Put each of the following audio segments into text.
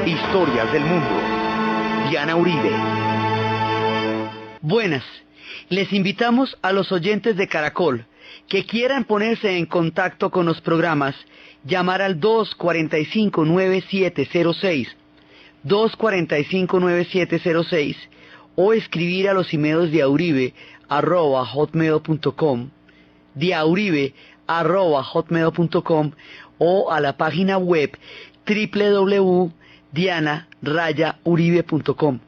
Historias del mundo. Diana Uribe. Buenas. Les invitamos a los oyentes de Caracol que quieran ponerse en contacto con los programas, llamar al 245-9706, 245-9706, o escribir a los emails de auribe@hotmail.com, diauribe@hotmail.com, o a la página web www.diana-uribe.com.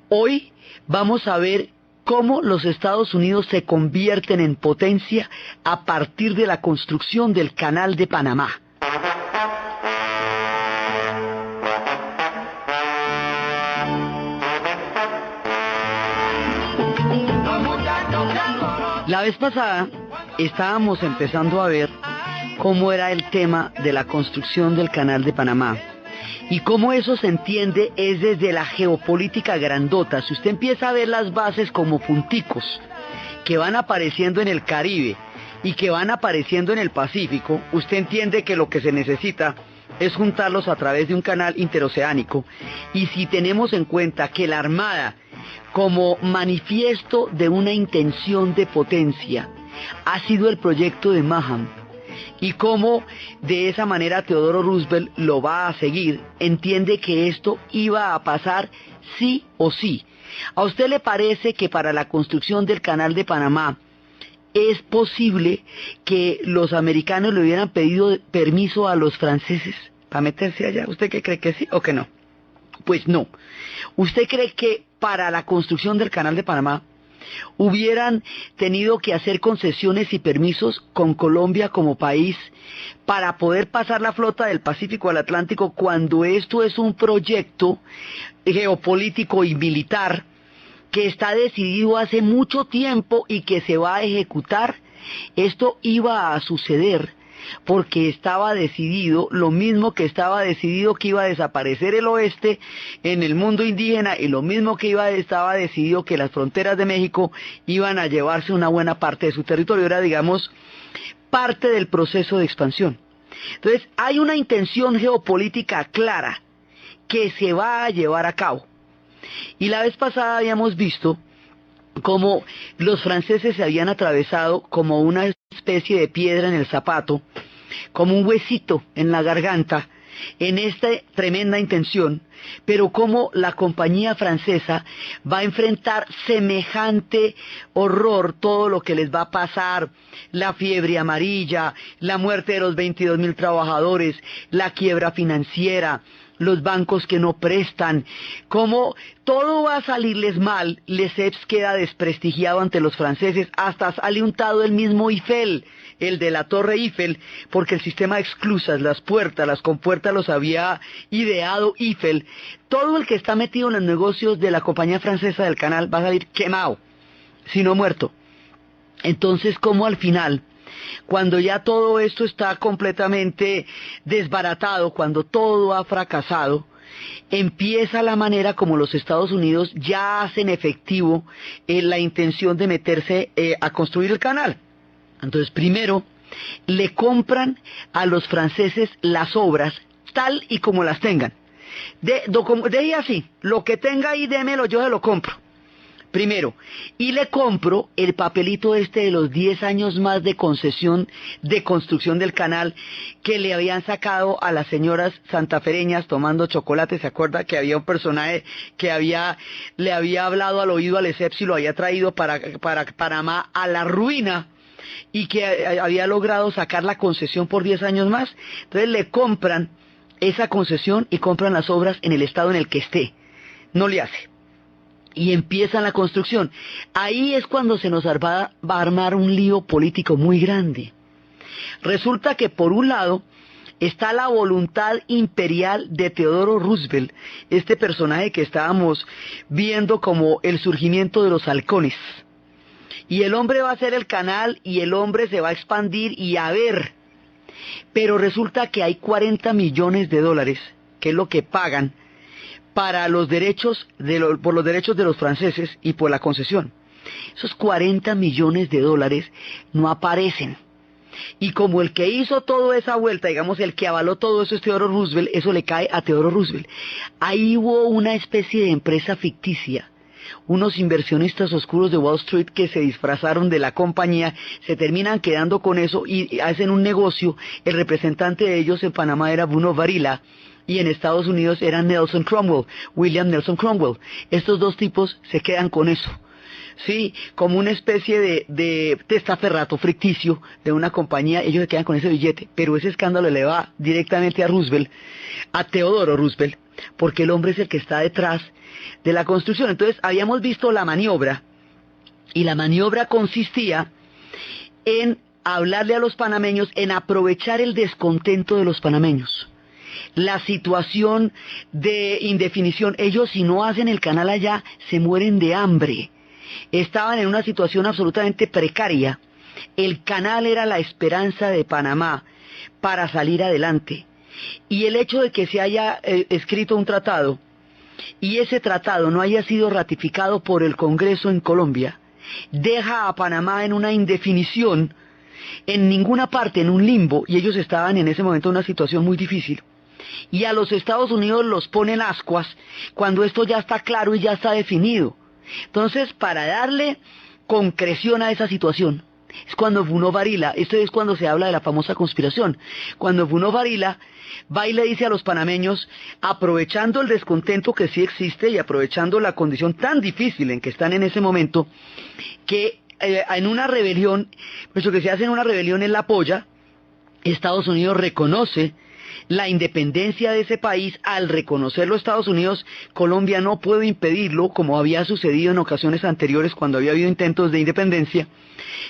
Hoy vamos a ver cómo los Estados Unidos se convierten en potencia a partir de la construcción del Canal de Panamá. La vez pasada estábamos empezando a ver cómo era el tema de la construcción del Canal de Panamá y cómo eso se entiende es desde la geopolítica grandota. Si usted empieza a ver las bases como punticos que van apareciendo en el Caribe y que van apareciendo en el Pacífico, usted entiende que lo que se necesita es juntarlos a través de un canal interoceánico. Y si tenemos en cuenta que la Armada, como manifiesto de una intención de potencia, ha sido el proyecto de Manhattan, y cómo de esa manera Teodoro Roosevelt lo va a seguir, entiende que esto iba a pasar sí o sí. ¿A usted le parece que para la construcción del Canal de Panamá es posible que los americanos le hubieran pedido permiso a los franceses para meterse allá? ¿Usted qué cree, que sí o que no? Pues no. ¿Usted cree que para la construcción del Canal de Panamá hubieran tenido que hacer concesiones y permisos con Colombia como país para poder pasar la flota del Pacífico al Atlántico, cuando esto es un proyecto geopolítico y militar que está decidido hace mucho tiempo y que se va a ejecutar? Esto iba a suceder porque estaba decidido, lo mismo que estaba decidido que iba a desaparecer el oeste en el mundo indígena, y lo mismo que estaba decidido que las fronteras de México iban a llevarse una buena parte de su territorio. Era, digamos, parte del proceso de expansión. Entonces, hay una intención geopolítica clara que se va a llevar a cabo. Y la vez pasada habíamos visto cómo los franceses se habían atravesado como una especie de piedra en el zapato, como un huesito en la garganta, en esta tremenda intención, pero cómo la compañía francesa va a enfrentar semejante horror, todo lo que les va a pasar, la fiebre amarilla, la muerte de los 22.000 trabajadores, la quiebra financiera, los bancos que no prestan, como todo va a salirles mal. Lesseps queda desprestigiado ante los franceses, hasta sale untado el mismo Eiffel, el de la Torre Eiffel, porque el sistema de esclusas, las puertas, las compuertas los había ideado Eiffel. Todo el que está metido en los negocios de la compañía francesa del canal va a salir quemado, si no muerto. Entonces, como al final, cuando ya todo esto está completamente desbaratado, cuando todo ha fracasado, empieza la manera como los Estados Unidos ya hacen efectivo la intención de meterse a construir el canal. Entonces, primero, le compran a los franceses las obras tal y como las tengan. Deje así, lo que tenga ahí, démelo, yo se lo compro. Primero, y le compro el papelito de los 10 años más de concesión de construcción del canal que le habían sacado a las señoras santafereñas tomando chocolate. ¿Se acuerda que había un personaje que le había hablado al oído a Lesseps y lo había traído para Panamá a la ruina, y que había logrado sacar la concesión por 10 años más? Entonces le compran esa concesión y compran las obras en el estado en el que esté. No le hace. Y empiezan la construcción. Ahí es cuando se nos va a armar un lío político muy grande. Resulta que por un lado está la voluntad imperial de Teodoro Roosevelt, este personaje que estábamos viendo como el surgimiento de los halcones. Y el hombre va a hacer el canal y el hombre se va a expandir y a ver. Pero resulta que hay 40 millones de dólares, que es lo que pagan para los derechos por los derechos de los franceses y por la concesión. Esos 40 millones de dólares no aparecen. Y como el que hizo toda esa vuelta, digamos, el que avaló todo eso es Theodore Roosevelt, eso le cae a Theodore Roosevelt. Ahí hubo una especie de empresa ficticia, unos inversionistas oscuros de Wall Street que se disfrazaron de la compañía, se terminan quedando con eso y hacen un negocio. El representante de ellos en Panamá era Bruno Varila y en Estados Unidos era Nelson Cromwell, William Nelson Cromwell. Estos dos tipos se quedan con eso. Sí, como una especie de testaferrato ficticio de una compañía, ellos se quedan con ese billete, pero ese escándalo le va directamente a Roosevelt, a Teodoro Roosevelt, porque el hombre es el que está detrás de la construcción. Entonces habíamos visto la maniobra, y la maniobra consistía en hablarle a los panameños, en aprovechar el descontento de los panameños, la situación de indefinición. Ellos, si no hacen el canal allá, se mueren de hambre. Estaban en una situación absolutamente precaria. El canal era la esperanza de Panamá para salir adelante. Y el hecho de que se haya escrito un tratado y ese tratado no haya sido ratificado por el Congreso en Colombia, deja a Panamá en una indefinición, en ninguna parte, en un limbo, y ellos estaban en ese momento en una situación muy difícil. Y a los Estados Unidos los ponen ascuas cuando esto ya está claro y ya está definido. Entonces, para darle concreción a esa situación, es cuando Bruno Varila, esto es cuando se habla de la famosa conspiración, cuando Bruno Varila va y le dice a los panameños, aprovechando el descontento que sí existe y aprovechando la condición tan difícil en que están en ese momento, que en una rebelión, pues lo que se hace en una rebelión es la apoya. Estados Unidos reconoce la independencia de ese país. Al reconocerlo Estados Unidos, Colombia no puede impedirlo, como había sucedido en ocasiones anteriores cuando había habido intentos de independencia.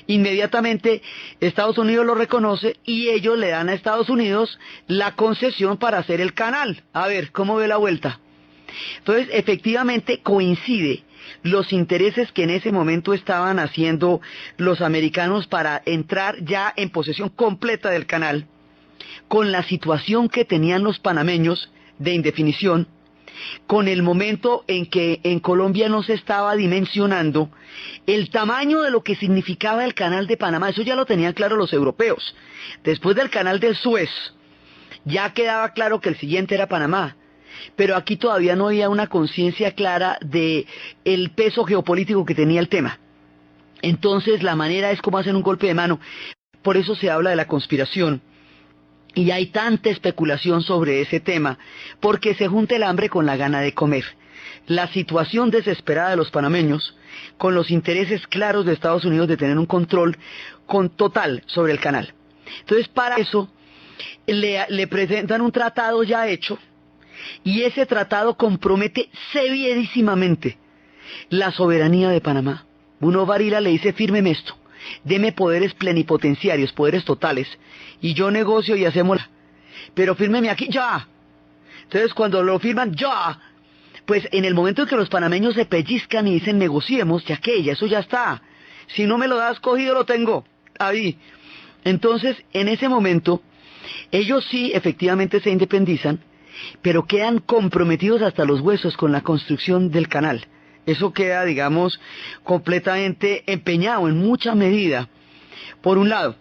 Inmediatamente Estados Unidos lo reconoce y ellos le dan a Estados Unidos la concesión para hacer el canal. A ver, ¿cómo ve la vuelta? Entonces, efectivamente coincide los intereses que en ese momento estaban haciendo los americanos para entrar ya en posesión completa del canal, con la situación que tenían los panameños de indefinición, con el momento en que en Colombia no se estaba dimensionando el tamaño de lo que significaba el canal de Panamá. Eso ya lo tenían claro los europeos. Después del canal de Suez, ya quedaba claro que el siguiente era Panamá. Pero aquí todavía no había una conciencia clara de el peso geopolítico que tenía el tema. Entonces la manera es como hacen un golpe de mano. Por eso se habla de la conspiración. Y hay tanta especulación sobre ese tema, porque se junta el hambre con la gana de comer. La situación desesperada de los panameños, con los intereses claros de Estados Unidos de tener un control total sobre el canal. Entonces, para eso, le presentan un tratado ya hecho, y ese tratado compromete severísimamente la soberanía de Panamá. Bruno Varila le dice, fírmeme esto. Deme poderes plenipotenciarios, poderes totales, y yo negocio y hacemos, pero fírmeme aquí ya. Entonces cuando lo firman ya, pues en el momento en que los panameños se pellizcan y dicen negociemos, ya que ya eso ya está, si no me lo das cogido lo tengo ahí. Entonces en ese momento ellos sí efectivamente se independizan, pero quedan comprometidos hasta los huesos con la construcción del canal. Eso queda, digamos, completamente empeñado en mucha medida, por un lado.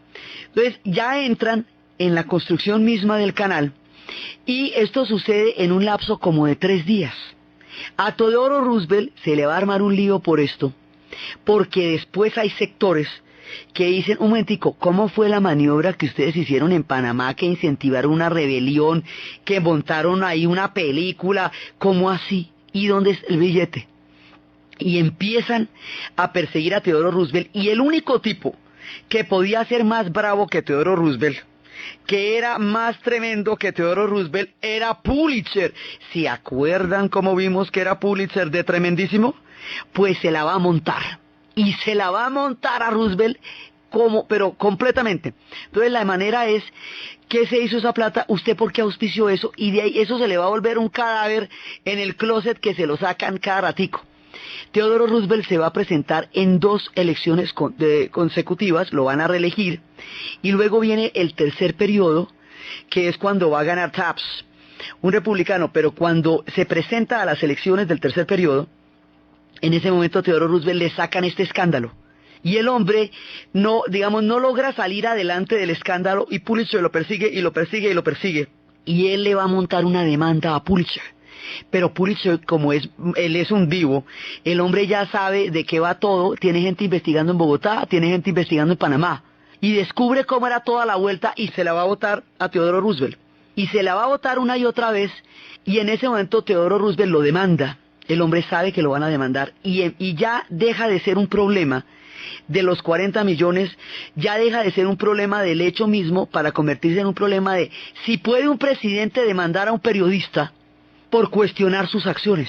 Entonces, ya entran en la construcción misma del canal, y esto sucede en un lapso como de 3 días. A Theodore Roosevelt se le va a armar un lío por esto, porque después hay sectores que dicen, un momentico, ¿cómo fue la maniobra que ustedes hicieron en Panamá, que incentivaron una rebelión, que montaron ahí una película? ¿Cómo así? ¿Y dónde es el billete? Y empiezan a perseguir a Theodore Roosevelt, y el único tipo que podía ser más bravo que Theodore Roosevelt, que era más tremendo que Theodore Roosevelt, era Pulitzer. ¿Se acuerdan cómo vimos que era Pulitzer de tremendísimo? Pues se la va a montar, y se la va a montar a Roosevelt, pero completamente. Entonces la manera es, ¿qué se hizo esa plata? ¿Usted por qué auspició eso? Y de ahí eso se le va a volver un cadáver en el closet que se lo sacan cada ratico. Theodore Roosevelt se va a presentar en 2 elecciones consecutivas, lo van a reelegir, y luego viene el tercer periodo, que es cuando va a ganar Taft, un republicano. Pero cuando se presenta a las elecciones del tercer periodo, en ese momento a Theodore Roosevelt le sacan este escándalo, Y el hombre no, digamos, no logra salir adelante del escándalo y Pulitzer lo persigue y lo persigue y lo persigue. Y él le va a montar una demanda a Pulitzer. Pero Pulitzer, como él es un vivo, el hombre ya sabe de qué va todo, tiene gente investigando en Bogotá, tiene gente investigando en Panamá, y descubre cómo era toda la vuelta y se la va a botar a Teodoro Roosevelt. Y se la va a botar una y otra vez, y en ese momento Teodoro Roosevelt lo demanda. El hombre sabe que lo van a demandar, y ya deja de ser un problema de los 40 millones, ya deja de ser un problema del hecho mismo para convertirse en un problema de si puede un presidente demandar a un periodista por cuestionar sus acciones.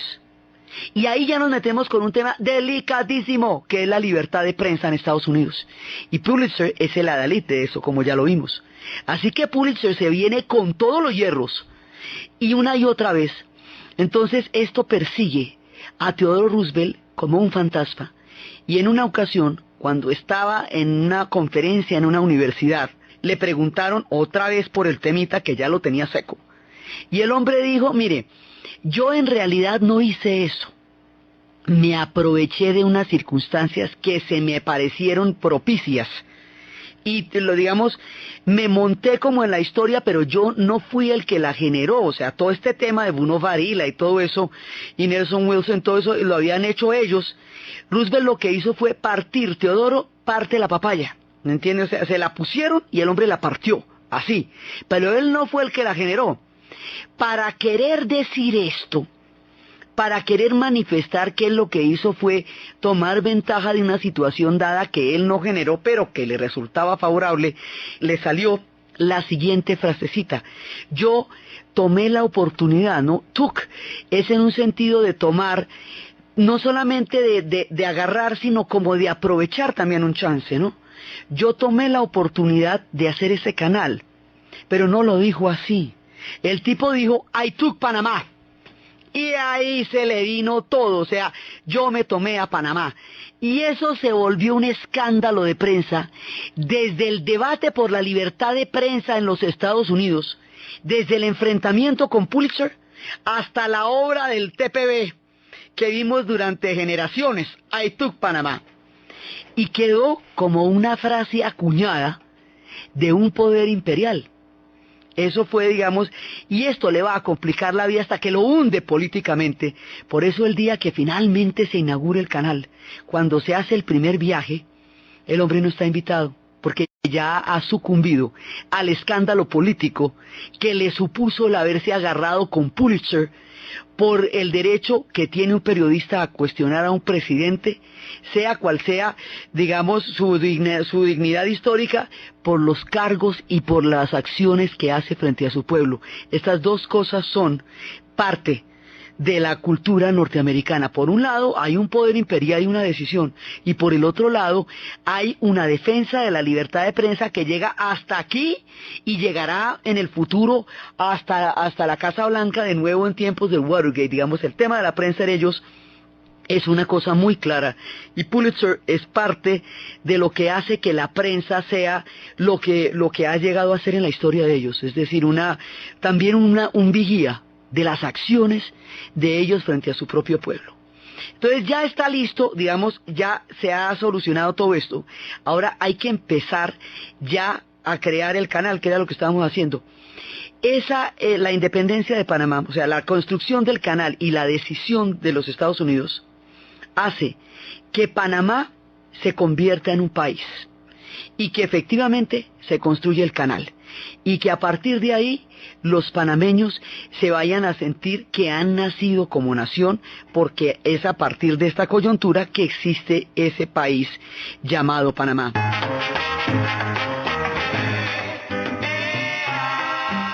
Y ahí ya nos metemos con un tema delicadísimo, que es la libertad de prensa en Estados Unidos. Y Pulitzer es el adalid de eso, como ya lo vimos. Así que Pulitzer se viene con todos los hierros, y una y otra vez. Entonces esto persigue a Teodoro Roosevelt como un fantasma. Y en una ocasión, cuando estaba en una conferencia en una universidad, le preguntaron otra vez por el temita que ya lo tenía seco. Y el hombre dijo, mire, yo en realidad no hice eso. Me aproveché de unas circunstancias que se me parecieron propicias. Y digamos, me monté como en la historia, pero yo no fui el que la generó. O sea, todo este tema de Bruno Varila y todo eso, y Nelson Wilson, todo eso lo habían hecho ellos. Roosevelt lo que hizo fue partir, Teodoro parte la papaya, ¿me entiendes? O sea, se la pusieron y el hombre la partió, así. Pero él no fue el que la generó. Para querer decir esto, para querer manifestar que él lo que hizo fue tomar ventaja de una situación dada que él no generó, pero que le resultaba favorable, le salió la siguiente frasecita: yo tomé la oportunidad, ¿no? Took es en un sentido de tomar, no solamente de agarrar, sino como de aprovechar también un chance, ¿no? Yo tomé la oportunidad de hacer ese canal, pero no lo dijo así. El tipo dijo, I took Panamá. Y ahí se le vino todo, o sea, yo me tomé a Panamá. Y eso se volvió un escándalo de prensa, desde el debate por la libertad de prensa en los Estados Unidos, desde el enfrentamiento con Pulitzer, hasta la obra del TPB, que vimos durante generaciones, I took Panamá. Y quedó como una frase acuñada de un poder imperial. Eso fue, digamos, y esto le va a complicar la vida hasta que lo hunde políticamente. Por eso el día que finalmente se inaugura el canal, cuando se hace el primer viaje, el hombre no está invitado, porque ya ha sucumbido al escándalo político que le supuso el haberse agarrado con Pulitzer por el derecho que tiene un periodista a cuestionar a un presidente, sea cual sea, digamos, su dignidad histórica, por los cargos y por las acciones que hace frente a su pueblo. Estas dos cosas son parte de la cultura norteamericana. Por un lado hay un poder imperial y una decisión, y por el otro lado hay una defensa de la libertad de prensa que llega hasta aquí y llegará en el futuro hasta la Casa Blanca de nuevo en tiempos del Watergate. Digamos, el tema de la prensa de ellos es una cosa muy clara, y Pulitzer es parte de lo que hace que la prensa sea lo que ha llegado a ser en la historia de ellos, es decir, también un vigía de las acciones de ellos frente a su propio pueblo. Entonces ya está listo, digamos, ya se ha solucionado todo esto. Ahora hay que empezar ya a crear el canal, que era lo que estábamos haciendo. La independencia de Panamá, o sea, la construcción del canal y la decisión de los Estados Unidos hace que Panamá se convierta en un país y que efectivamente se construye el canal, y que a partir de ahí los panameños se vayan a sentir que han nacido como nación, porque es a partir de esta coyuntura que existe ese país llamado Panamá.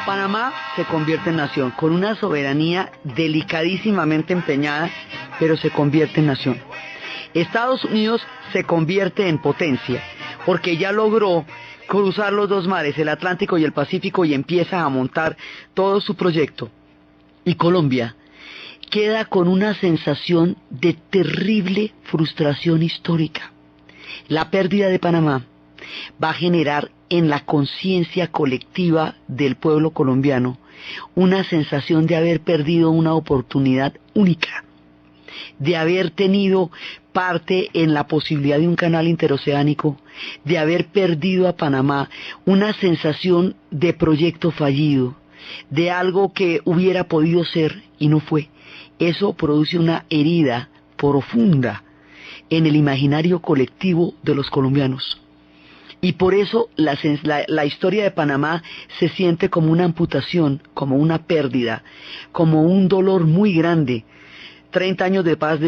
Panamá se convierte en nación, con una soberanía delicadísimamente empeñada, pero se convierte en nación. Estados Unidos se convierte en potencia, porque ya logró cruzar los dos mares, el Atlántico y el Pacífico, y empieza a montar todo su proyecto. Y Colombia queda con una sensación de terrible frustración histórica. La pérdida de Panamá va a generar en la conciencia colectiva del pueblo colombiano una sensación de haber perdido una oportunidad única. de haber tenido parte en la posibilidad de un canal interoceánico, de haber perdido a Panamá, una sensación de proyecto fallido, de algo que hubiera podido ser y no fue. Eso produce una herida profunda en el imaginario colectivo de los colombianos. Y por eso la historia de Panamá se siente como una amputación, como una pérdida, como un dolor muy grande. 30 años de paz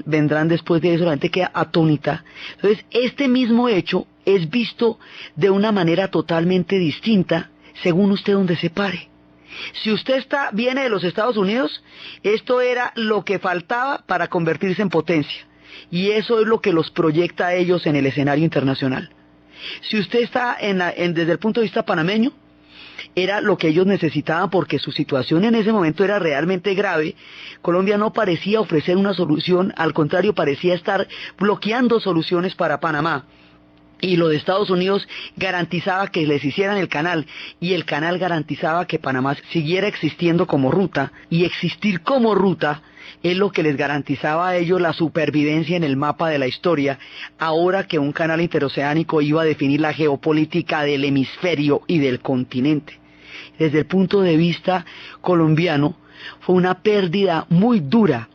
vendrán después de eso, la gente queda atónita. Entonces, este mismo hecho es visto de una manera totalmente distinta según usted donde se pare. Si usted viene de los Estados Unidos, esto era lo que faltaba para convertirse en potencia. Y eso es lo que los proyecta a ellos en el escenario internacional. Si usted está desde el punto de vista panameño, era lo que ellos necesitaban porque su situación en ese momento era realmente grave. Colombia no parecía ofrecer una solución, al contrario, parecía estar bloqueando soluciones para Panamá. Y lo de Estados Unidos garantizaba que les hicieran el canal, y el canal garantizaba que Panamá siguiera existiendo como ruta, y existir como ruta es lo que les garantizaba a ellos la supervivencia en el mapa de la historia, ahora que un canal interoceánico iba a definir la geopolítica del hemisferio y del continente. Desde el punto de vista colombiano, fue una pérdida muy dura,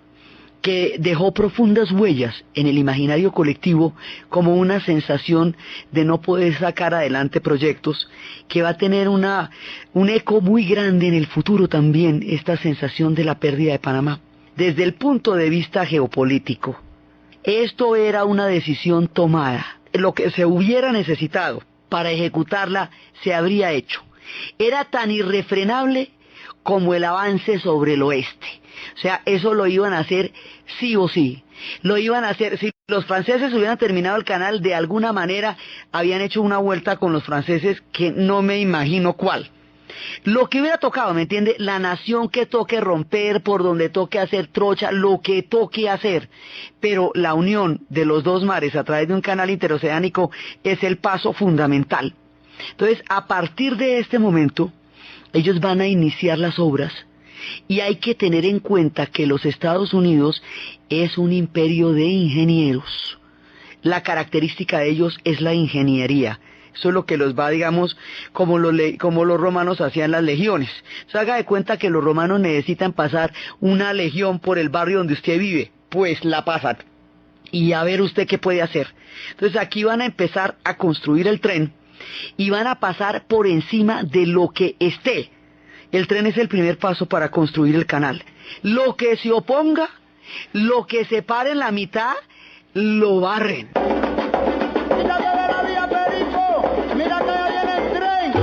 que dejó profundas huellas en el imaginario colectivo como una sensación de no poder sacar adelante proyectos, que va a tener un eco muy grande en el futuro también, esta sensación de la pérdida de Panamá. Desde el punto de vista geopolítico, esto era una decisión tomada. Lo que se hubiera necesitado para ejecutarla se habría hecho. Era tan irrefrenable como el avance sobre el oeste. O sea, eso lo iban a hacer sí o sí. Lo iban a hacer. Si los franceses hubieran terminado el canal, de alguna manera habían hecho una vuelta con los franceses que no me imagino cuál. Lo que hubiera tocado, ¿me entiende? La nación que toque romper, por donde toque hacer trocha, lo que toque hacer. Pero la unión de los dos mares a través de un canal interoceánico es el paso fundamental. Entonces, a partir de este momento, ellos van a iniciar las obras, y hay que tener en cuenta que los Estados Unidos es un imperio de ingenieros. La característica de ellos es la ingeniería. Eso es lo que los va, digamos, como los romanos hacían las legiones. Se haga de cuenta que los romanos necesitan pasar una legión por el barrio donde usted vive, pues la pasan. Y a ver usted qué puede hacer. Entonces aquí van a empezar a construir el tren, y van a pasar por encima de lo que esté. El tren es el primer paso para construir el canal. Lo que se oponga, lo que se pare en la mitad, lo barren. ¡Mira que de la vía, Perico! ¡Mira que ya viene el tren!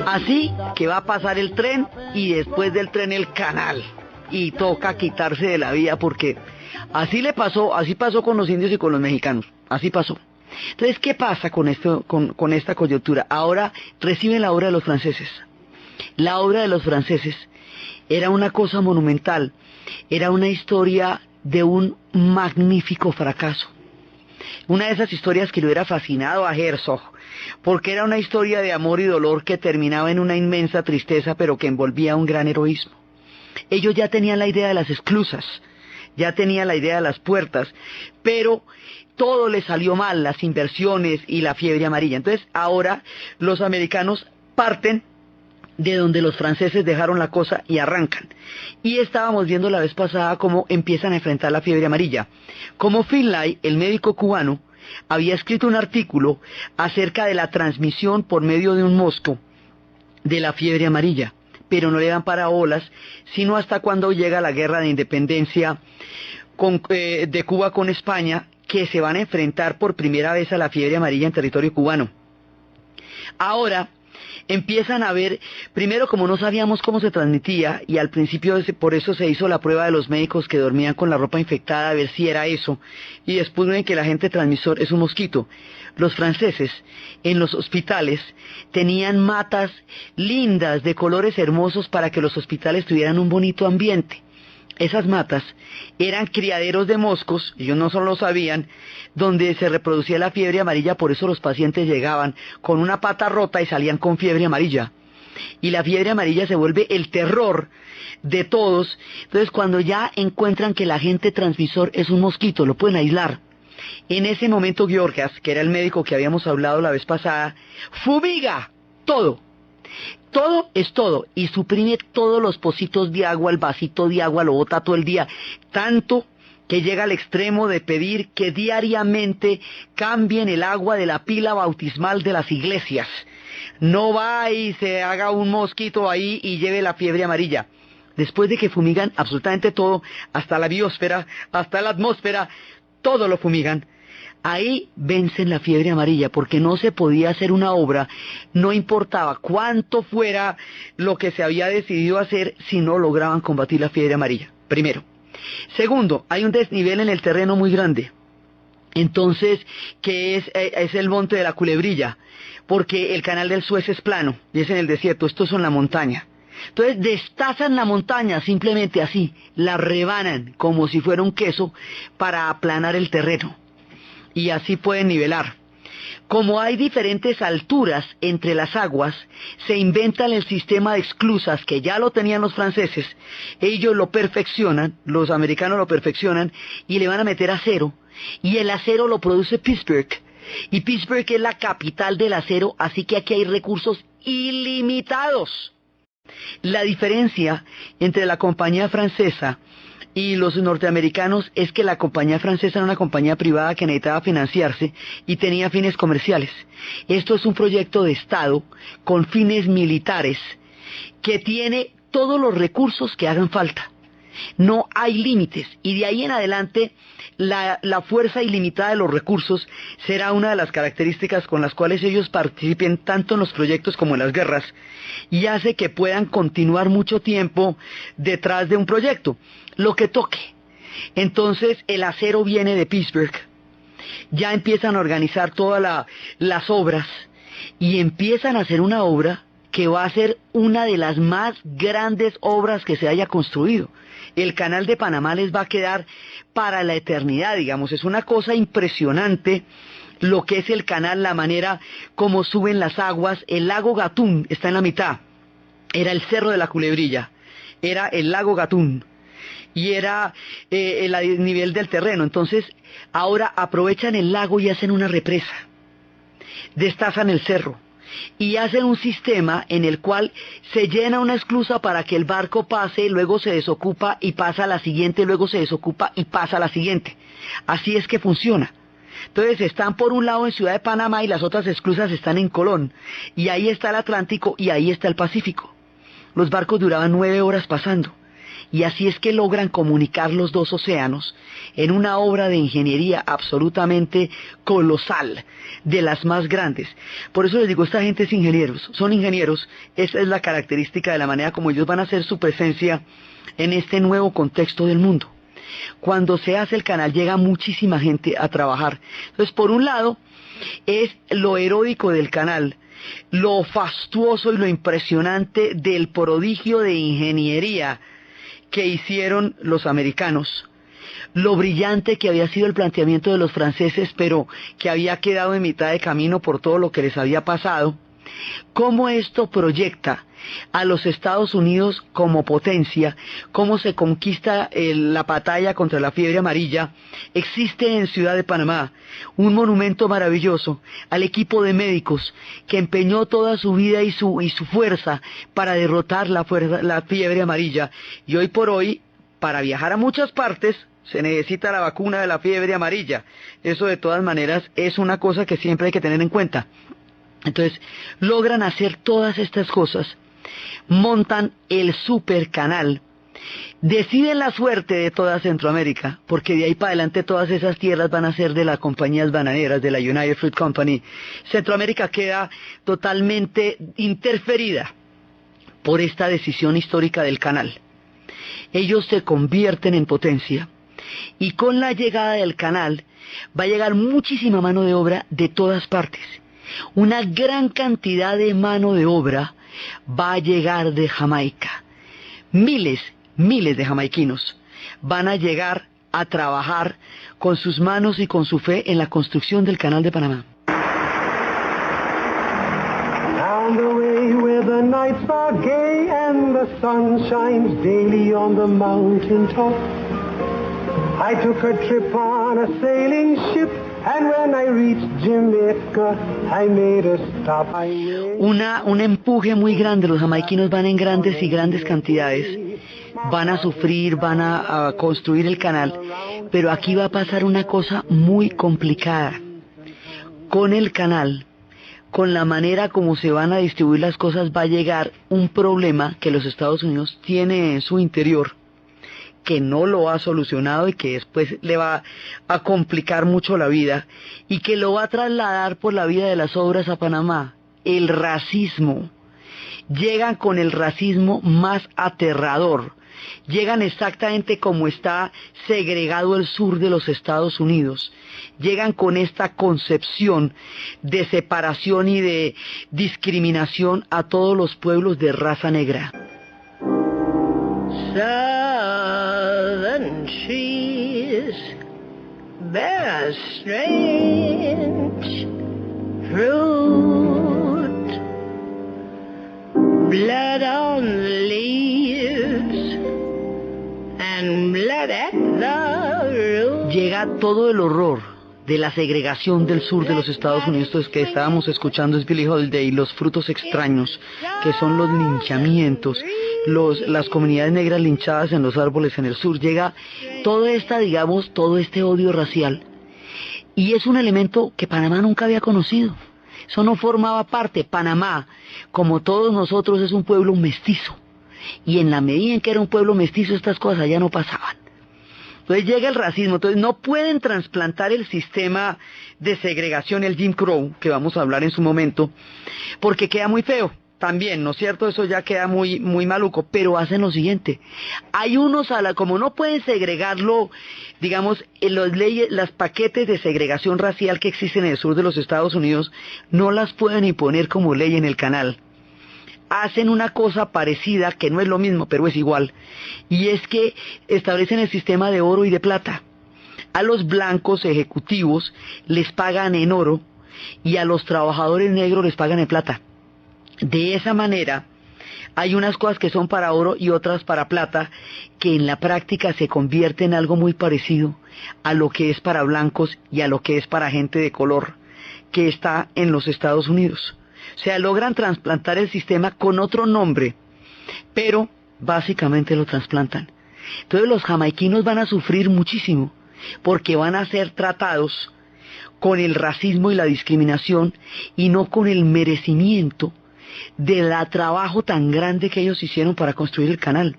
Así que va a pasar el tren, y después del tren el canal. Y toca quitarse de la vía porque así pasó con los indios y con los mexicanos, así pasó. Entonces, ¿qué pasa con esta coyuntura? Ahora reciben la obra de los franceses. La obra de los franceses era una cosa monumental, era una historia de un magnífico fracaso. Una de esas historias que le hubiera fascinado a Herzog, porque era una historia de amor y dolor que terminaba en una inmensa tristeza, pero que envolvía un gran heroísmo. Ellos ya tenían la idea de las esclusas, ya tenían la idea de las puertas, pero todo les salió mal, las inversiones y la fiebre amarilla. Entonces ahora los americanos parten de donde los franceses dejaron la cosa y arrancan. Y estábamos viendo la vez pasada cómo empiezan a enfrentar la fiebre amarilla. Como Finlay, el médico cubano, había escrito un artículo acerca de la transmisión por medio de un mosco de la fiebre amarilla, pero no le dan parabolas, sino hasta cuando llega la guerra de independencia de Cuba con España, que se van a enfrentar por primera vez a la fiebre amarilla en territorio cubano. Ahora empiezan a ver, primero como no sabíamos cómo se transmitía, y al principio por eso se hizo la prueba de los médicos que dormían con la ropa infectada a ver si era eso, y después ven que el agente transmisor es un mosquito. Los franceses en los hospitales tenían matas lindas de colores hermosos para que los hospitales tuvieran un bonito ambiente. esas matas eran criaderos de moscos, ellos no solo lo sabían, donde se reproducía la fiebre amarilla, por eso los pacientes llegaban con una pata rota y salían con fiebre amarilla. Y la fiebre amarilla se vuelve el terror de todos. Entonces, cuando ya encuentran que el agente transmisor es un mosquito, lo pueden aislar. En ese momento, Georgias, que era el médico que habíamos hablado la vez pasada, fumiga todo. Todo es todo, y suprime todos los pocitos de agua, el vasito de agua lo bota todo el día, tanto que llega al extremo de pedir que diariamente cambien el agua de la pila bautismal de las iglesias. No va y se haga un mosquito ahí y lleve la fiebre amarilla. Después de que fumigan absolutamente todo, hasta la biosfera, hasta la atmósfera, todo lo fumigan. Ahí vencen la fiebre amarilla, porque no se podía hacer una obra, no importaba cuánto fuera lo que se había decidido hacer, si no lograban combatir la fiebre amarilla, primero. Segundo, hay un desnivel en el terreno muy grande, entonces, que es el monte de la Culebrilla, porque el canal del Suez es plano, y es en el desierto, esto es en la montaña. Entonces destazan la montaña, simplemente así, la rebanan como si fuera un queso para aplanar el terreno. Y así pueden nivelar. Como hay diferentes alturas entre las aguas, se inventan el sistema de esclusas, que ya lo tenían los franceses. Ellos lo perfeccionan, los americanos lo perfeccionan, y le van a meter acero. Y el acero lo produce Pittsburgh. Y Pittsburgh es la capital del acero, así que aquí hay recursos ilimitados. La diferencia entre la compañía francesa y los norteamericanos es que la compañía francesa era una compañía privada que necesitaba financiarse y tenía fines comerciales. Esto es un proyecto de Estado con fines militares que tiene todos los recursos que hagan falta. No hay límites, y de ahí en adelante la fuerza ilimitada de los recursos será una de las características con las cuales ellos participen tanto en los proyectos como en las guerras, y hace que puedan continuar mucho tiempo detrás de un proyecto, lo que toque. Entonces el acero viene de Pittsburgh, ya empiezan a organizar todas las obras, y empiezan a hacer una obra que va a ser una de las más grandes obras que se haya construido. El canal de Panamá les va a quedar para la eternidad, digamos. Es una cosa impresionante lo que es el canal, la manera como suben las aguas. El lago Gatún está en la mitad. Era el Cerro de la Culebrilla, era el lago Gatún, y era el nivel del terreno. Entonces ahora aprovechan el lago y hacen una represa, destazan el cerro y hacen un sistema en el cual se llena una esclusa para que el barco pase, luego se desocupa y pasa a la siguiente, luego se desocupa y pasa a la siguiente. Así es que funciona. Entonces están por un lado en Ciudad de Panamá y las otras esclusas están en Colón, y ahí está el Atlántico y ahí está el Pacífico. Los barcos duraban 9 horas pasando, y así es que logran comunicar los dos océanos en una obra de ingeniería absolutamente colosal, de las más grandes. Por eso les digo, esta gente es ingenieros, son ingenieros. Esa es la característica de la manera como ellos van a hacer su presencia en este nuevo contexto del mundo. Cuando se hace el canal llega muchísima gente a trabajar. Entonces, por un lado, es lo heroico del canal, lo fastuoso y lo impresionante del prodigio de ingeniería que hicieron los americanos, lo brillante que había sido el planteamiento de los franceses, pero que había quedado en mitad de camino por todo lo que les había pasado. Cómo esto proyecta a los Estados Unidos como potencia, cómo se conquista la batalla contra la fiebre amarilla. Existe en Ciudad de Panamá un monumento maravilloso al equipo de médicos que empeñó toda su vida y su fuerza para derrotar la fiebre amarilla. Y hoy por hoy, para viajar a muchas partes, se necesita la vacuna de la fiebre amarilla. Eso de todas maneras es una cosa que siempre hay que tener en cuenta. Entonces, logran hacer todas estas cosas, montan el super canal, deciden la suerte de toda Centroamérica, porque de ahí para adelante todas esas tierras van a ser de las compañías bananeras, de la United Fruit Company. Centroamérica queda totalmente interferida por esta decisión histórica del canal. Ellos se convierten en potencia, y con la llegada del canal va a llegar muchísima mano de obra de todas partes. Una gran cantidad de mano de obra va a llegar de Jamaica. Miles de jamaiquinos van a llegar a trabajar con sus manos y con su fe en la construcción del Canal de Panamá. Down the way where the nights are gay and the sun shines daily on the mountain top, I took a trip on a sailing ship, and when I reached Jamaica, I made a stop. Un empuje muy grande, los jamaiquinos van en grandes y grandes cantidades, van a sufrir, van a construir el canal, pero aquí va a pasar una cosa muy complicada. Con el canal, con la manera como se van a distribuir las cosas, va a llegar un problema que los Estados Unidos tiene en su interior, que no lo ha solucionado y que después le va a complicar mucho la vida y que lo va a trasladar por la vía de las obras a Panamá: el racismo. Llegan con el racismo más aterrador, llegan exactamente como está segregado el sur de los Estados Unidos, llegan con esta concepción de separación y de discriminación a todos los pueblos de raza negra. Southern trees bear strange fruit, blood on the leaves and blood at the root. Llega todo el horror de la segregación del sur de los Estados Unidos. Esto es que estábamos escuchando, es Billie Holiday, los frutos extraños, que son los linchamientos, las comunidades negras linchadas en los árboles en el sur. Llega toda esta, digamos, todo este odio racial, y es un elemento que Panamá nunca había conocido. Eso no formaba parte. Panamá, como todos nosotros, es un pueblo mestizo, y en la medida en que era un pueblo mestizo, estas cosas allá no pasaban. Entonces llega el racismo, entonces no pueden trasplantar el sistema de segregación, el Jim Crow, que vamos a hablar en su momento, porque queda muy feo también, ¿no es cierto? Eso ya queda muy maluco, pero hacen lo siguiente: hay unos, como no pueden segregarlo, digamos, en las leyes, los paquetes de segregación racial que existen en el sur de los Estados Unidos, no las pueden imponer como ley en el canal. Hacen una cosa parecida, que no es lo mismo, pero es igual, y es que establecen el sistema de oro y de plata. A los blancos ejecutivos les pagan en oro y a los trabajadores negros les pagan en plata. De esa manera, hay unas cosas que son para oro y otras para plata, que en la práctica se convierte en algo muy parecido a lo que es para blancos y a lo que es para gente de color, que está en los Estados Unidos. O sea, logran trasplantar el sistema con otro nombre, pero básicamente lo trasplantan. Entonces los jamaiquinos van a sufrir muchísimo, porque van a ser tratados con el racismo y la discriminación, y no con el merecimiento del trabajo tan grande que ellos hicieron para construir el canal.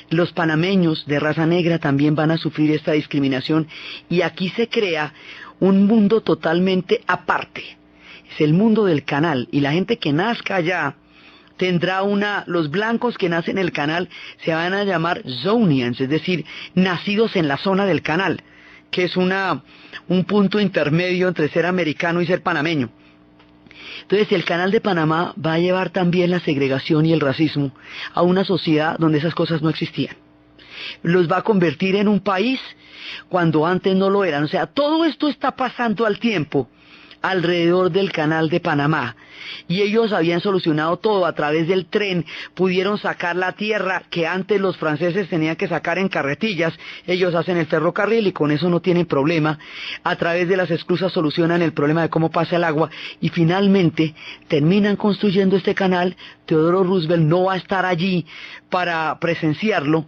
Los panameños de raza negra también van a sufrir esta discriminación, y aquí se crea un mundo totalmente aparte. Es el mundo del canal, y la gente que nazca allá tendrá los blancos que nacen en el canal se van a llamar Zonians, es decir, nacidos en la zona del canal, que es un punto intermedio entre ser americano y ser panameño. Entonces el canal de Panamá va a llevar también la segregación y el racismo a una sociedad donde esas cosas no existían. Los va a convertir en un país cuando antes no lo eran. O sea, todo esto está pasando al tiempo alrededor del canal de Panamá, y ellos habían solucionado todo a través del tren. Pudieron sacar la tierra que antes los franceses tenían que sacar en carretillas. Ellos hacen el ferrocarril y con eso no tienen problema. A través de las esclusas solucionan el problema de cómo pasa el agua, y finalmente terminan construyendo este canal. Theodore Roosevelt no va a estar allí para presenciarlo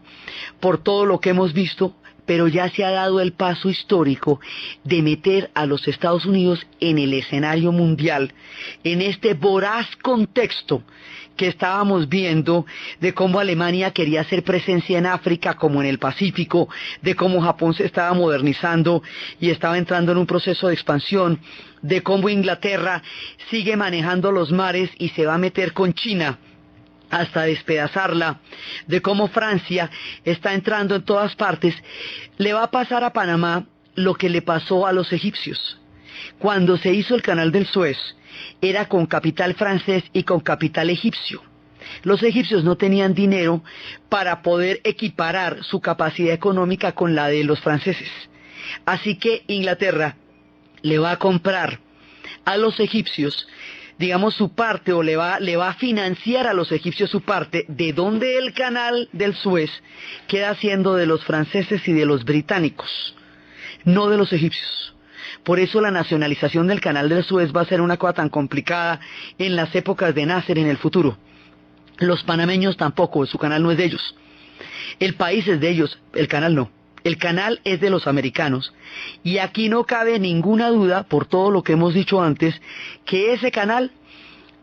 por todo lo que hemos visto, pero ya se ha dado el paso histórico de meter a los Estados Unidos en el escenario mundial, en este voraz contexto que estábamos viendo de cómo Alemania quería hacer presencia en África como en el Pacífico, de cómo Japón se estaba modernizando y estaba entrando en un proceso de expansión, de cómo Inglaterra sigue manejando los mares y se va a meter con China hasta despedazarla, de cómo Francia está entrando en todas partes. Le va a pasar a Panamá lo que le pasó a los egipcios. Cuando se hizo el canal del Suez, era con capital francés y con capital egipcio. Los egipcios no tenían dinero para poder equiparar su capacidad económica con la de los franceses. Así que Inglaterra le va a comprar a los egipcios, digamos, su parte, o le va a financiar a los egipcios su parte, de donde el canal del Suez queda siendo de los franceses y de los británicos, no de los egipcios. Por eso la nacionalización del canal del Suez va a ser una cosa tan complicada en las épocas de Nasser en el futuro. Los panameños tampoco, su canal no es de ellos. El país es de ellos, el canal no. El canal es de los americanos. Y aquí no cabe ninguna duda, por todo lo que hemos dicho antes, que ese canal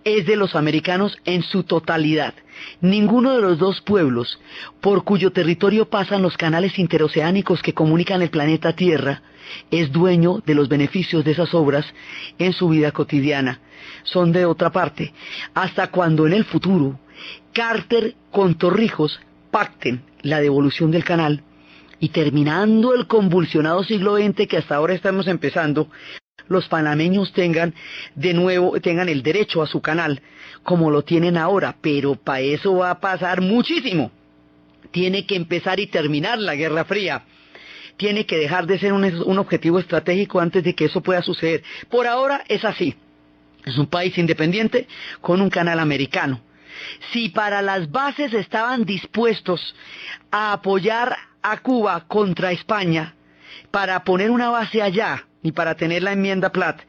es de los americanos en su totalidad. Ninguno de los dos pueblos por cuyo territorio pasan los canales interoceánicos que comunican el planeta Tierra es dueño de los beneficios de esas obras en su vida cotidiana. Son de otra parte. Hasta cuando en el futuro Carter con Torrijos pacten la devolución del canal, y terminando el convulsionado siglo XX que hasta ahora estamos empezando, los panameños tengan el derecho a su canal, como lo tienen ahora, pero para eso va a pasar muchísimo. Tiene que empezar y terminar la Guerra Fría. Tiene que dejar de ser un objetivo estratégico antes de que eso pueda suceder. Por ahora es así. Es un país independiente con un canal americano. Si para las bases estaban dispuestos a apoyar a Cuba contra España para poner una base allá y para tener la enmienda Platt,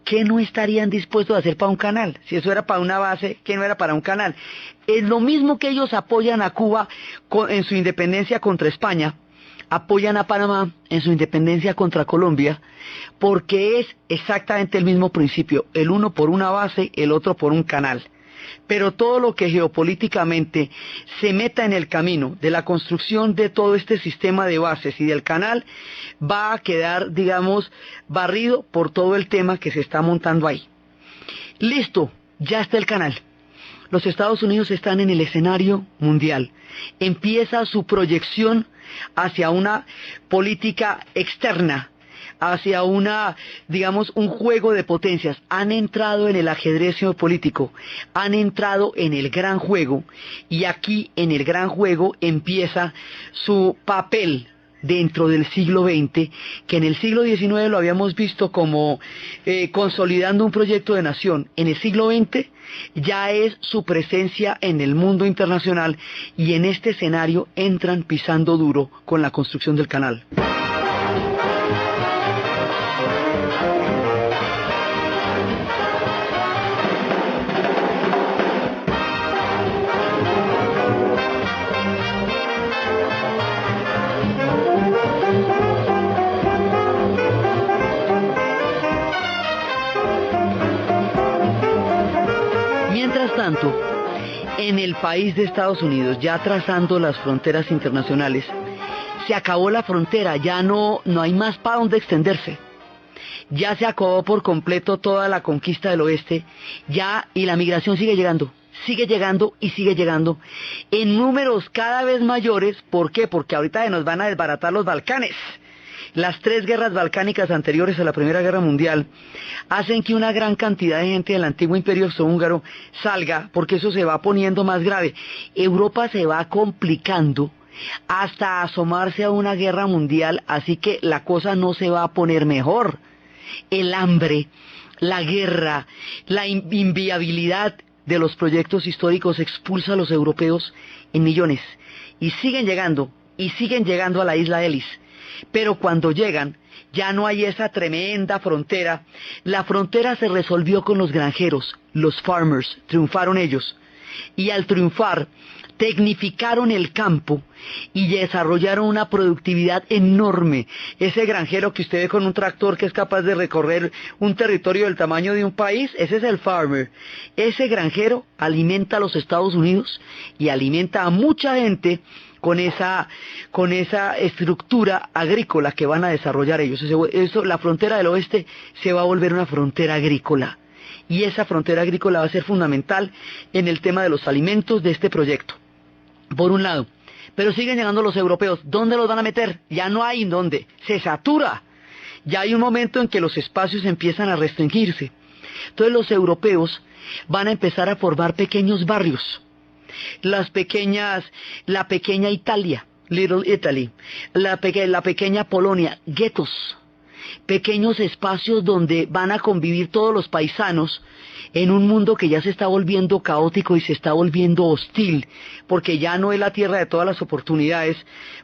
¿qué no estarían dispuestos a hacer para un canal? Si eso era para una base, ¿qué no era para un canal? Es lo mismo que ellos apoyan a Cuba en su independencia contra España, apoyan a Panamá en su independencia contra Colombia, porque es exactamente el mismo principio, el uno por una base, el otro por un canal. Pero todo lo que geopolíticamente se meta en el camino de la construcción de todo este sistema de bases y del canal va a quedar, digamos, barrido por todo el tema que se está montando ahí. Listo, ya está el canal. Los Estados Unidos están en el escenario mundial. Empieza su proyección hacia una política externa, hacia un juego de potencias. Han entrado en el ajedrez geopolítico, han entrado en el gran juego, y aquí en el gran juego empieza su papel dentro del siglo XX, que en el siglo XIX lo habíamos visto como consolidando un proyecto de nación. En el siglo XX ya es su presencia en el mundo internacional, y en este escenario entran pisando duro con la construcción del canal. Mientras tanto, en el país de Estados Unidos, ya trazando las fronteras internacionales, se acabó la frontera, ya no hay más para dónde extenderse. Ya se acabó por completo toda la conquista del oeste, y la migración sigue llegando y sigue llegando en números cada vez mayores. ¿Por qué? Porque ahorita se nos van a desbaratar los Balcanes. Las 3 guerras balcánicas anteriores a la Primera Guerra Mundial hacen que una gran cantidad de gente del antiguo Imperio Austrohúngaro salga, porque eso se va poniendo más grave. Europa se va complicando hasta asomarse a una guerra mundial, así que la cosa no se va a poner mejor. El hambre, la guerra, la inviabilidad de los proyectos históricos expulsa a los europeos en millones, y siguen llegando a la isla Ellis. Pero cuando llegan, ya no hay esa tremenda frontera. La frontera se resolvió con los granjeros, los farmers, triunfaron ellos. Y al triunfar, tecnificaron el campo y desarrollaron una productividad enorme. Ese granjero que usted ve con un tractor que es capaz de recorrer un territorio del tamaño de un país, ese es el farmer. Ese granjero alimenta a los Estados Unidos y alimenta a mucha gente con esa estructura agrícola que van a desarrollar ellos. La frontera del oeste se va a volver una frontera agrícola, y esa frontera agrícola va a ser fundamental en el tema de los alimentos de este proyecto, por un lado. Pero siguen llegando los europeos. ¿Dónde los van a meter? Ya no hay en dónde, se satura. Ya hay un momento en que los espacios empiezan a restringirse. Entonces los europeos van a empezar a formar pequeños barrios. la pequeña Italia, Little Italy, la pequeña Polonia, guetos, pequeños espacios donde van a convivir todos los paisanos en un mundo que ya se está volviendo caótico y se está volviendo hostil, porque ya no es la tierra de todas las oportunidades,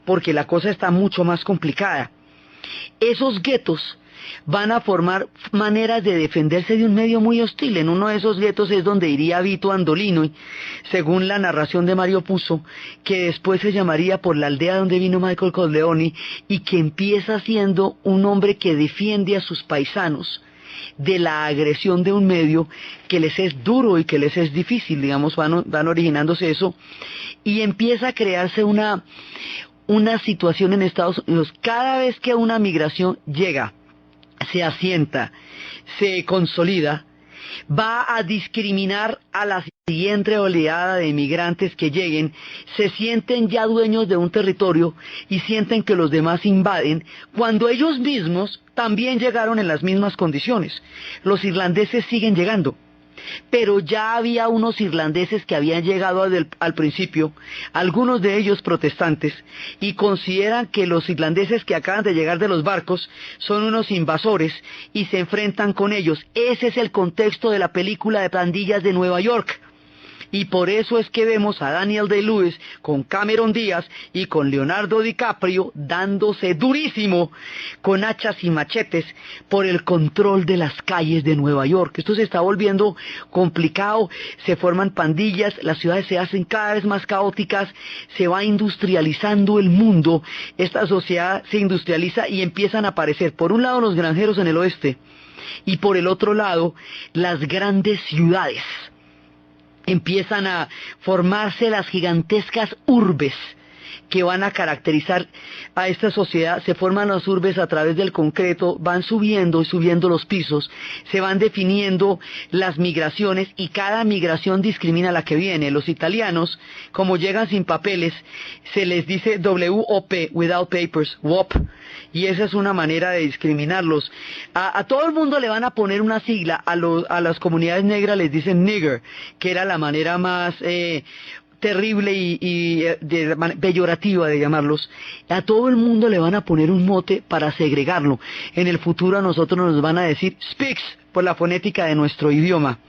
porque la cosa está mucho más complicada. Esos guetos van a formar maneras de defenderse de un medio muy hostil. En uno de esos guetos es donde iría Vito Andolino, según la narración de Mario Puzo, que después se llamaría Por la aldea donde vino Michael Corleone, y que empieza siendo un hombre que defiende a sus paisanos de la agresión de un medio que les es duro y que les es difícil, digamos, van originándose eso, y empieza a crearse una situación en Estados Unidos. Cada vez que una migración llega, se asienta, se consolida, va a discriminar a la siguiente oleada de migrantes que lleguen, se sienten ya dueños de un territorio y sienten que los demás invaden, cuando ellos mismos también llegaron en las mismas condiciones. Los irlandeses siguen llegando, pero ya había unos irlandeses que habían llegado al principio, algunos de ellos protestantes, y consideran que los irlandeses que acaban de llegar de los barcos son unos invasores y se enfrentan con ellos. Ese es el contexto de la película de Pandillas de Nueva York. Y por eso es que vemos a Daniel Day-Lewis con Cameron Díaz y con Leonardo DiCaprio dándose durísimo con hachas y machetes por el control de las calles de Nueva York. Esto se está volviendo complicado, se forman pandillas, las ciudades se hacen cada vez más caóticas, se va industrializando el mundo, esta sociedad se industrializa y empiezan a aparecer por un lado los granjeros en el oeste y por el otro lado las grandes ciudades. Empiezan a formarse las gigantescas urbes que van a caracterizar a esta sociedad. Se forman las urbes a través del concreto, van subiendo y subiendo los pisos, se van definiendo las migraciones y cada migración discrimina a la que viene. Los italianos, como llegan sin papeles, se les dice WOP, Without Papers, WOP, y esa es una manera de discriminarlos. A todo el mundo le van a poner una sigla, a las comunidades negras les dicen nigger, que era la manera más terrible y peyorativa de llamarlos. A todo el mundo le van a poner un mote para segregarlo. En el futuro a nosotros nos van a decir speaks por la fonética de nuestro idioma.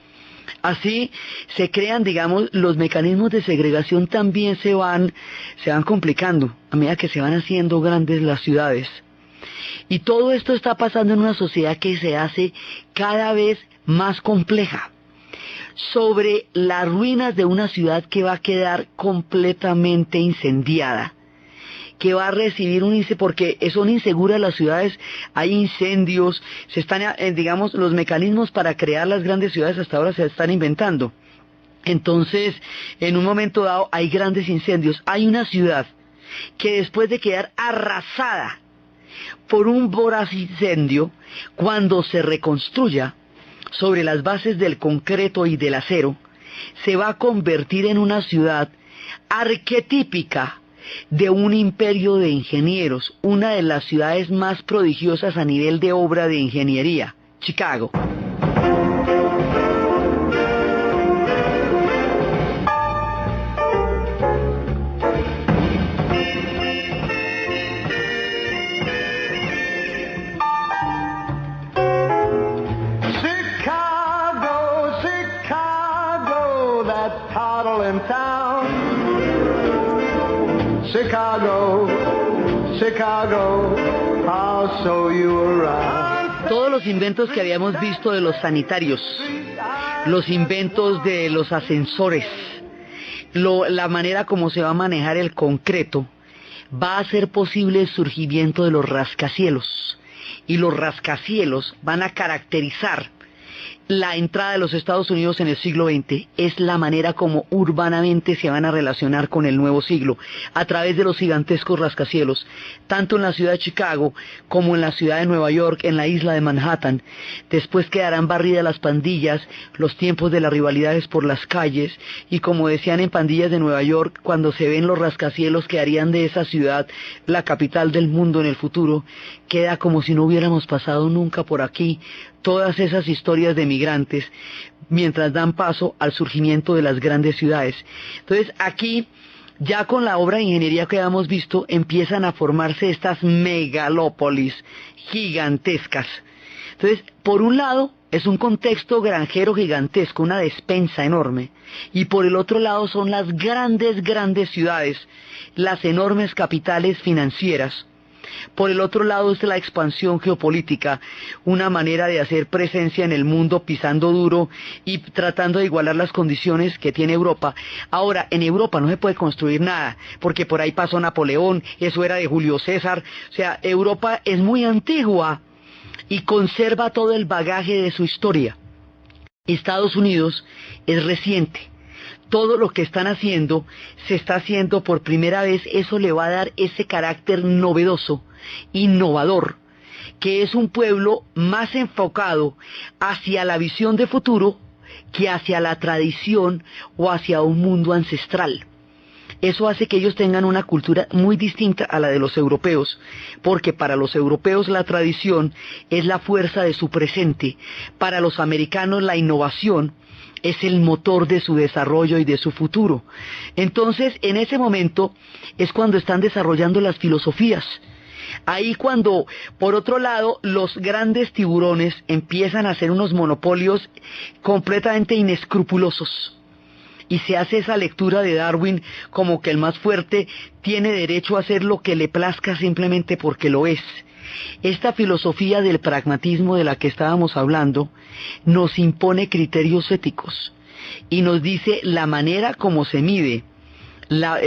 Así se crean, digamos, los mecanismos de segregación también se van complicando a medida que se van haciendo grandes las ciudades. Y todo esto está pasando en una sociedad que se hace cada vez más compleja, sobre las ruinas de una ciudad que va a quedar completamente incendiada, que va a recibir un incendio, porque son inseguras las ciudades, hay incendios, se están, digamos, los mecanismos para crear las grandes ciudades hasta ahora se están inventando. Entonces, en un momento dado hay grandes incendios. Hay una ciudad que después de quedar arrasada por un voraz incendio, cuando se reconstruya sobre las bases del concreto y del acero, se va a convertir en una ciudad arquetípica de un imperio de ingenieros, una de las ciudades más prodigiosas a nivel de obra de ingeniería, Chicago. Chicago, Chicago, I'll show you around. Todos los inventos que habíamos visto de los sanitarios, los inventos de los ascensores, la manera como se va a manejar el concreto, va a hacer posible el surgimiento de los rascacielos. Y los rascacielos van a caracterizar la entrada de los Estados Unidos en el siglo XX. Es la manera como urbanamente se van a relacionar con el nuevo siglo, a través de los gigantescos rascacielos, tanto en la ciudad de Chicago como en la ciudad de Nueva York, en la isla de Manhattan. Después quedarán barridas las pandillas, los tiempos de las rivalidades por las calles, y como decían en Pandillas de Nueva York, cuando se ven los rascacielos que harían de esa ciudad la capital del mundo en el futuro, queda como si no hubiéramos pasado nunca por aquí. Todas esas historias de migrantes mientras dan paso al surgimiento de las grandes ciudades. Entonces aquí, ya con la obra de ingeniería que hemos visto, empiezan a formarse estas megalópolis gigantescas. Entonces, por un lado, es un contexto granjero gigantesco, una despensa enorme, y por el otro lado son las grandes ciudades, las enormes capitales financieras. Por el otro lado es la expansión geopolítica, una manera de hacer presencia en el mundo pisando duro y tratando de igualar las condiciones que tiene Europa. Ahora, en Europa no se puede construir nada, porque por ahí pasó Napoleón, eso era de Julio César, o sea, Europa es muy antigua y conserva todo el bagaje de su historia. Estados Unidos es reciente. Todo lo que están haciendo, se está haciendo por primera vez, eso le va a dar ese carácter novedoso, innovador, que es un pueblo más enfocado hacia la visión de futuro que hacia la tradición o hacia un mundo ancestral. Eso hace que ellos tengan una cultura muy distinta a la de los europeos, porque para los europeos la tradición es la fuerza de su presente, para los americanos la innovación es el motor de su desarrollo y de su futuro. Entonces, en ese momento es cuando están desarrollando las filosofías. Ahí cuando, por otro lado, los grandes tiburones empiezan a hacer unos monopolios completamente inescrupulosos. Y se hace esa lectura de Darwin como que el más fuerte tiene derecho a hacer lo que le plazca simplemente porque lo es. Esta filosofía del pragmatismo de la que estábamos hablando nos impone criterios éticos y nos dice la manera como se mide la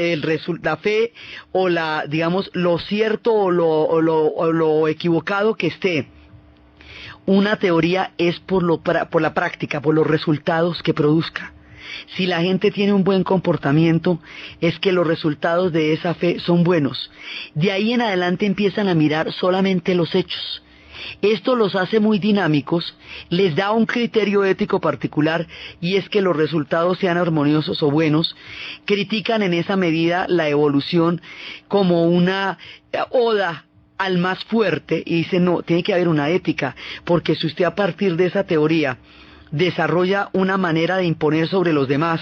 fe o digamos, lo cierto o lo equivocado que esté. Una teoría es por la práctica, por los resultados que produzca. Si la gente tiene un buen comportamiento, es que los resultados de esa fe son buenos. De ahí en adelante empiezan a mirar solamente los hechos. Esto los hace muy dinámicos, les da un criterio ético particular, y es que los resultados sean armoniosos o buenos. Critican en esa medida la evolución como una oda al más fuerte, y dicen no, tiene que haber una ética, porque si usted a partir de esa teoría desarrolla una manera de imponer sobre los demás,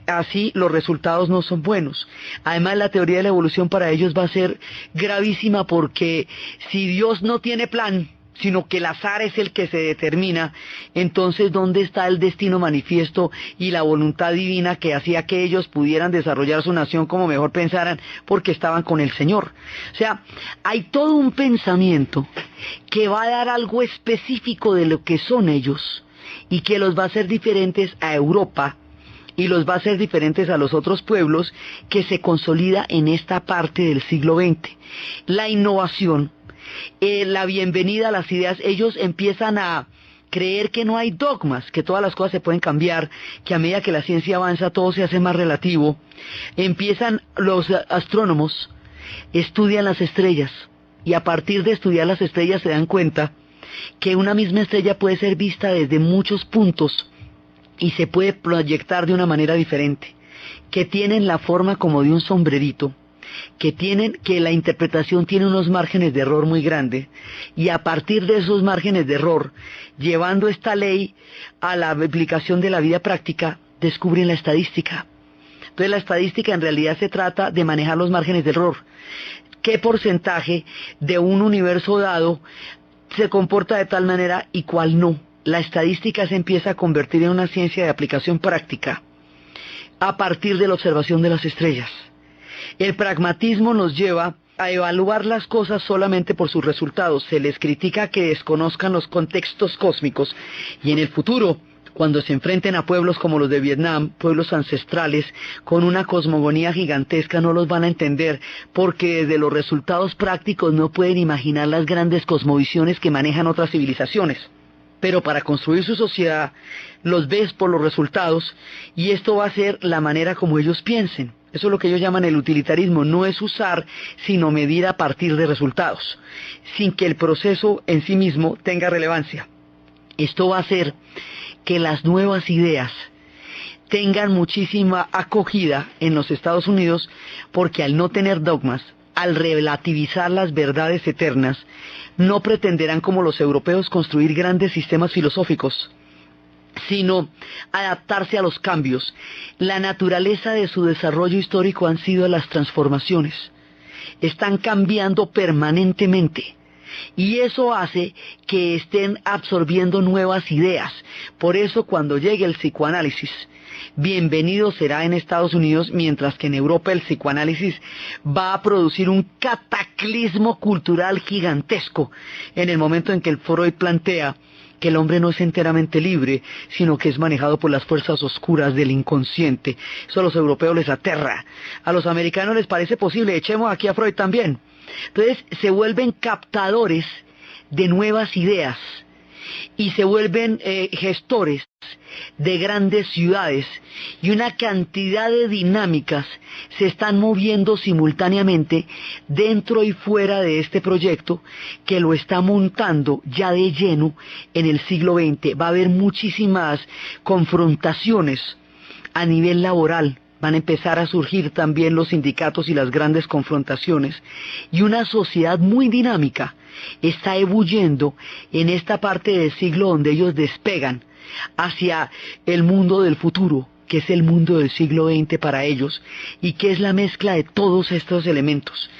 así los resultados no son buenos. Además, la teoría de la evolución para ellos va a ser gravísima, porque si Dios no tiene plan, sino que el azar es el que se determina, entonces ¿dónde está el destino manifiesto y la voluntad divina que hacía que ellos pudieran desarrollar su nación como mejor pensaran, porque estaban con el Señor? O sea, hay todo un pensamiento que va a dar algo específico de lo que son ellos, y que los va a hacer diferentes a Europa y los va a hacer diferentes a los otros pueblos, que se consolida en esta parte del siglo XX. La innovación, la bienvenida a las ideas, ellos empiezan a creer que no hay dogmas, que todas las cosas se pueden cambiar, que a medida que la ciencia avanza todo se hace más relativo. Empiezan los astrónomos, estudian las estrellas, y a partir de estudiar las estrellas se dan cuenta que una misma estrella puede ser vista desde muchos puntos y se puede proyectar de una manera diferente, que tienen la forma como de un sombrerito, que la interpretación tiene unos márgenes de error muy grandes, y a partir de esos márgenes de error, llevando esta ley a la aplicación de la vida práctica, descubren la estadística. Entonces la estadística en realidad se trata de manejar los márgenes de error. ¿Qué porcentaje de un universo dado se comporta de tal manera y cuál no? La estadística se empieza a convertir en una ciencia de aplicación práctica a partir de la observación de las estrellas. El pragmatismo nos lleva a evaluar las cosas solamente por sus resultados. Se les critica que desconozcan los contextos cósmicos, y en el futuro, cuando se enfrenten a pueblos como los de Vietnam, pueblos ancestrales, con una cosmogonía gigantesca, no los van a entender, porque desde los resultados prácticos no pueden imaginar las grandes cosmovisiones que manejan otras civilizaciones. Pero para construir su sociedad, los ves por los resultados, y esto va a ser la manera como ellos piensen. Eso es lo que ellos llaman el utilitarismo. No es usar, sino medir a partir de resultados, sin que el proceso en sí mismo tenga relevancia. Esto va a hacer que las nuevas ideas tengan muchísima acogida en los Estados Unidos, porque al no tener dogmas, al relativizar las verdades eternas, no pretenderán como los europeos construir grandes sistemas filosóficos, sino adaptarse a los cambios. La naturaleza de su desarrollo histórico han sido las transformaciones. Están cambiando permanentemente. Y eso hace que estén absorbiendo nuevas ideas. Por eso cuando llegue el psicoanálisis, bienvenido será en Estados Unidos, mientras que en Europa el psicoanálisis va a producir un cataclismo cultural gigantesco en el momento en que el Freud plantea que el hombre no es enteramente libre, sino que es manejado por las fuerzas oscuras del inconsciente. Eso a los europeos les aterra. A los americanos les parece posible, echemos aquí a Freud también. Entonces se vuelven captadores de nuevas ideas y se vuelven gestores de grandes ciudades, y una cantidad de dinámicas se están moviendo simultáneamente dentro y fuera de este proyecto que lo está montando ya de lleno en el siglo XX. Va a haber muchísimas confrontaciones a nivel laboral. Van a empezar a surgir también los sindicatos y las grandes confrontaciones, y una sociedad muy dinámica está ebulliendo en esta parte del siglo donde ellos despegan hacia el mundo del futuro, que es el mundo del siglo XX para ellos, y que es la mezcla de todos estos elementos,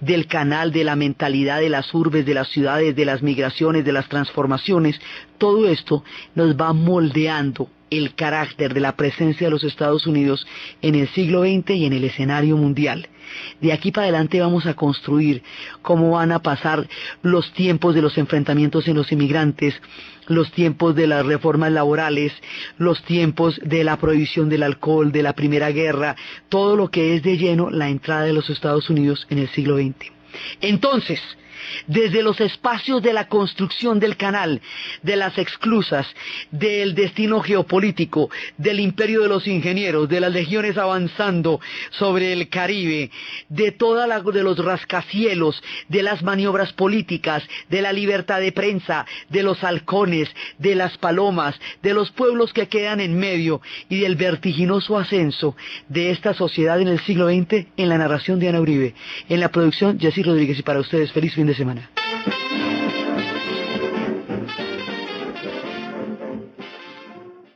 del canal, de la mentalidad de las urbes, de las ciudades, de las migraciones, de las transformaciones. Todo esto nos va moldeando el carácter de la presencia de los Estados Unidos en el siglo XX y en el escenario mundial. De aquí para adelante vamos a construir cómo van a pasar los tiempos de los enfrentamientos en los inmigrantes, los tiempos de las reformas laborales, los tiempos de la prohibición del alcohol, de la Primera Guerra, todo lo que es de lleno la entrada de los Estados Unidos en el siglo XX. Entonces, desde los espacios de la construcción del canal, de las esclusas, del destino geopolítico, del imperio de los ingenieros, de las legiones avanzando sobre el Caribe, de los rascacielos, de las maniobras políticas, de la libertad de prensa, de los halcones, de las palomas, de los pueblos que quedan en medio, y del vertiginoso ascenso de esta sociedad en el siglo XX, en la narración de Ana Uribe, en la producción Jessy Rodríguez, y para ustedes feliz fin de semana.